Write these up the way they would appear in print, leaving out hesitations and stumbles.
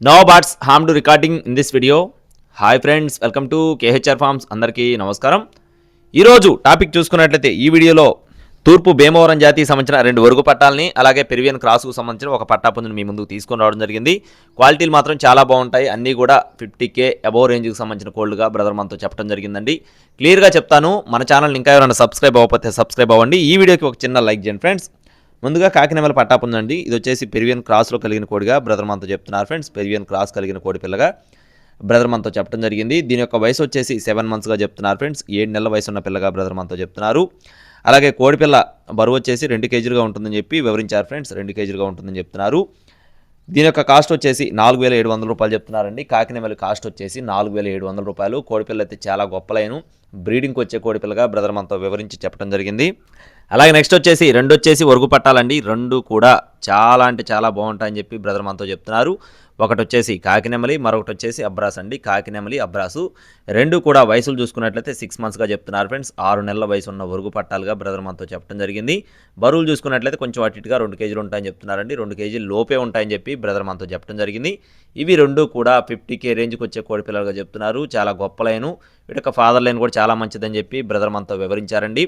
No bats harmed recording in this video. Hi friends, welcome to KHR forms. అందరికీ నమస్కారం. ఈరోజు topic చూసుకున్నట్లయితే ఈ వీడియోలో తూర్పు భీమవరం జాతికి సంబంధించిన 2 వరుగు పట్టాలని అలాగే పెరివియన్ క్రాస్కు సంబంధించిన ఒక పట్టా పుంజుని మీ ముందుకు తీసుకొని రావడం జరిగింది. క్వాలిటీలు మాత్రం చాలా బాగుంటాయి. అన్నీ కూడా 50K అబోవ్ రేంజ్కి సంబంధించిన కోల్డ్గా బ్రదర్ మనతో చెప్పడం జరిగిందండి. క్లియర్గా చెప్తాను, మన ఛానల్ ఇంకా ఎవరైనా సబ్స్క్రైబ్ అవ్వకపోతే సబ్స్క్రైబ్ అవ్వండి. ఈ వీడియోకి ఒక చిన్న లైక్ చేయండి ఫ్రెండ్స్. ముందుగా కాకినెమల పట్టాపు ఉందండి. ఇది వచ్చేసి పెరివియన్ క్రాస్లో కలిగిన కోడిగా బ్రదర్ మనతో చెప్తున్నారు ఫ్రెండ్స్. పెరివియన్ క్రాస్ కలిగిన కోడి పిల్లగా బ్రదర్ మనతో చెప్పడం జరిగింది. దీని యొక్క వయసు వచ్చేసి 7 monthsగా చెప్తున్నారు ఫ్రెండ్స్. 7 నెలల వయసు ఉన్న పిల్లగా బ్రదర్ మనతో చెప్తున్నారు. అలాగే కోడి పిల్ల బరువు వచ్చేసి 2 kgగా ఉంటుందని చెప్పి వివరించారు ఫ్రెండ్స్. 2 kgగా ఉంటుందని చెప్తున్నారు. దీని యొక్క కాస్ట్ వచ్చేసి 4,700 రూపాయలు చెప్తున్నారండి. కాకినెమలి కాస్ట్ వచ్చేసి 4,700 రూపాయలు. కోడిపిల్ల అయితే చాలా గొప్ప లైను, బ్రీడింగ్కి వచ్చే కోడిపిల్లగా బ్రదర్ మనతో వివరించి చెప్పడం జరిగింది. అలాగే నెక్స్ట్ వచ్చేసి వరుగు పట్టాలండి. 2 కూడా చాలా అంటే చాలా బాగుంటాయని చెప్పి బ్రదర్ మనతో చెప్తున్నారు. ఒకటి వచ్చేసి కాకినెమలి, మరొకటి వచ్చేసి అబ్రాస్ అండి. కాకినెమలి, అబ్రాసు 2 కూడా వయసులు చూసుకున్నట్లయితే 6 monthsగా చెప్తున్నారు ఫ్రెండ్స్. 6 నెలల వయసు ఉన్న వరుగు పట్టాలుగా బ్రదర్ మనతో చెప్పడం జరిగింది. బరువులు చూసుకున్నట్లయితే కొంచెం అటు ఇటుగా 2 kg ఉంటాయని చెప్తున్నారండి. 2 kg లోపే ఉంటాయని చెప్పి బ్రదర్ మనతో చెప్పడం జరిగింది. ఇవి 2 కూడా 50K రేంజ్కి వచ్చే కోడి పిల్లలుగా చెప్తున్నారు. చాలా గొప్ప లైను, వీటి యొక్క ఫాదర్ లైన్ కూడా చాలా మంచిదని చెప్పి బ్రదర్ మనతో వివరించారండి.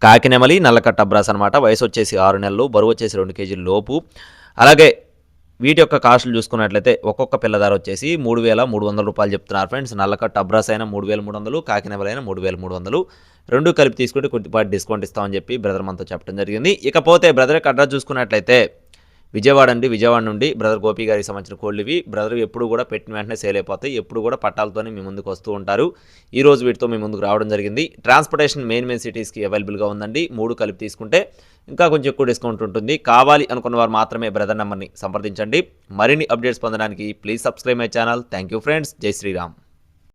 కాకినెమలి, నల్లకట్ట అబ్రాస్ అనమాట. వయసు వచ్చేసి 6 నెలలు, బరువు వచ్చేసి 2 kg లోపు. అలాగే వీటి యొక్క కాస్టులు చూసుకున్నట్లయితే ఒక్కొక్క పిల్ల ధర వచ్చేసి 3,300 రూపాయలు చెప్తున్నారు ఫ్రెండ్స్. నల్లకట్ట అబ్రాస్ అయినా 3,300, కాకినెమలి అయినా 3,300. 2 కలిపి తీసుకుంటే కొద్దిపాటి డిస్కౌంట్ ఇస్తామని చెప్పి బ్రదర్ మనతో చెప్పడం జరిగింది. ఇకపోతే బ్రదర్ యొక్క అడ్రస్ చూసుకున్నట్లయితే విజయవాడ అండి. విజయవాడ నుండి బ్రదర్ గోపి గారికి సంబంధించిన కోళ్ళు ఇవి. బ్రదర్ ఎప్పుడు కూడా పెట్టిన వెంటనే సేల్ అయిపోతాయి. ఎప్పుడు కూడా పట్టాలతోనే మీ ముందుకు వస్తూ ఉంటారు. ఈ రోజు వీటితో మీ ముందుకు రావడం జరిగింది. ట్రాన్స్పోర్టేషన్ మెయిన్ సిటీస్కి అవైలబుల్గా ఉందండి. 3 కలిపి తీసుకుంటే ఇంకా కొంచెం ఎక్కువ డిస్కౌంట్ ఉంటుంది. కావాలి అనుకున్న వారు మాత్రమే బ్రదర్ నెంబర్ని సంప్రదించండి. మరిన్ని అప్డేట్స్ పొందడానికి please subscribe my channel. Thank you friends. జై శ్రీరామ్.